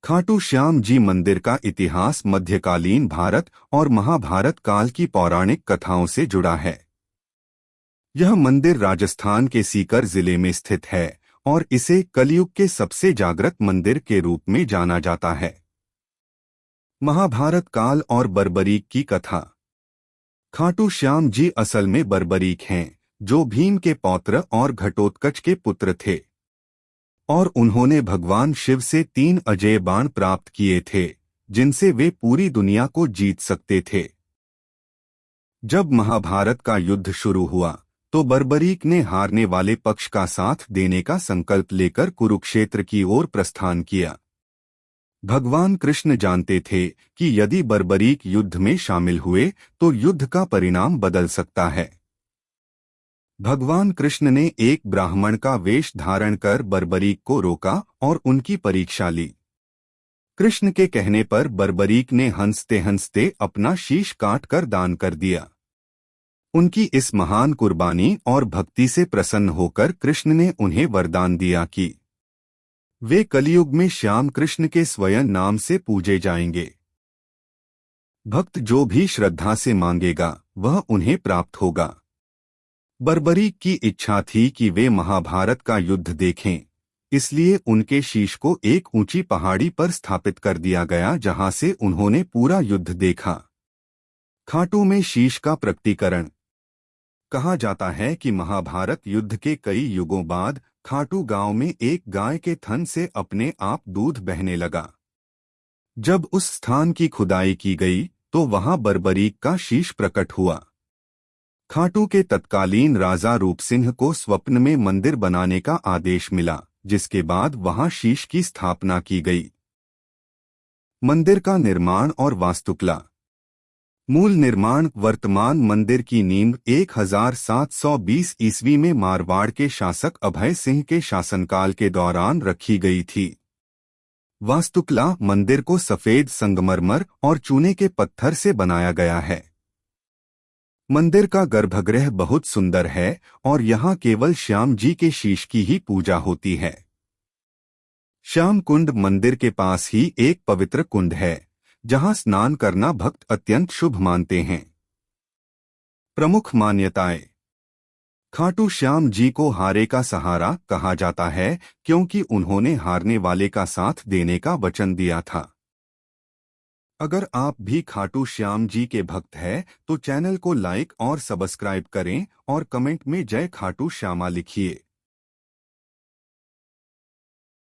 खाटू श्याम जी मंदिर का इतिहास मध्यकालीन भारत और महाभारत काल की पौराणिक कथाओं से जुड़ा है। यह मंदिर राजस्थान के सीकर जिले में स्थित है और इसे कलयुग के सबसे जागृत मंदिर के रूप में जाना जाता है। महाभारत काल और बर्बरीक की कथा। खाटू श्याम जी असल में बर्बरीक हैं, जो भीम के पौत्र और घटोत्कच के पुत्र थे और उन्होंने भगवान शिव से 3 अजेय बाण प्राप्त किए थे, जिनसे वे पूरी दुनिया को जीत सकते थे। जब महाभारत का युद्ध शुरू हुआ तो बर्बरीक ने हारने वाले पक्ष का साथ देने का संकल्प लेकर कुरुक्षेत्र की ओर प्रस्थान किया। भगवान कृष्ण जानते थे कि यदि बर्बरीक युद्ध में शामिल हुए तो युद्ध का परिणाम बदल सकता है। भगवान कृष्ण ने एक ब्राह्मण का वेश धारण कर बर्बरीक को रोका और उनकी परीक्षा ली। कृष्ण के कहने पर बर्बरीक ने हंसते हंसते अपना शीश काट कर दान कर दिया। उनकी इस महान कुर्बानी और भक्ति से प्रसन्न होकर कृष्ण ने उन्हें वरदान दिया कि वे कलयुग में श्याम कृष्ण के स्वयं नाम से पूजे जाएंगे। भक्त जो भी श्रद्धा से मांगेगा वह उन्हें प्राप्त होगा। बर्बरीक की इच्छा थी कि वे महाभारत का युद्ध देखें, इसलिए उनके शीश को एक ऊंची पहाड़ी पर स्थापित कर दिया गया, जहां से उन्होंने पूरा युद्ध देखा। खाटू में शीश का प्रकटीकरण। कहा जाता है कि महाभारत युद्ध के कई युगों बाद खाटू गांव में एक गाय के थन से अपने आप दूध बहने लगा। जब उस स्थान की खुदाई की गई तो वहां बर्बरीक का शीश प्रकट हुआ। खाटू के तत्कालीन राजा रूप सिंह को स्वप्न में मंदिर बनाने का आदेश मिला, जिसके बाद वहां शीश की स्थापना की गई। मंदिर का निर्माण और वास्तुकला। मूल निर्माण। वर्तमान मंदिर की नींव 1720 ईस्वी में मारवाड़ के शासक अभय सिंह के शासनकाल के दौरान रखी गई थी। वास्तुकला। मंदिर को सफेद संगमरमर और चूने के पत्थर से बनाया गया है। मंदिर का गर्भगृह बहुत सुंदर है और यहाँ केवल श्याम जी के शीश की ही पूजा होती है। श्याम कुंड। मंदिर के पास ही एक पवित्र कुंड है, जहाँ स्नान करना भक्त अत्यंत शुभ मानते हैं। प्रमुख मान्यताएं। खाटू श्याम जी को हारे का सहारा कहा जाता है, क्योंकि उन्होंने हारने वाले का साथ देने का वचन दिया था। अगर आप भी खाटू श्याम जी के भक्त हैं तो चैनल को लाइक और सब्सक्राइब करें और कमेंट में जय खाटू श्यामा लिखिए।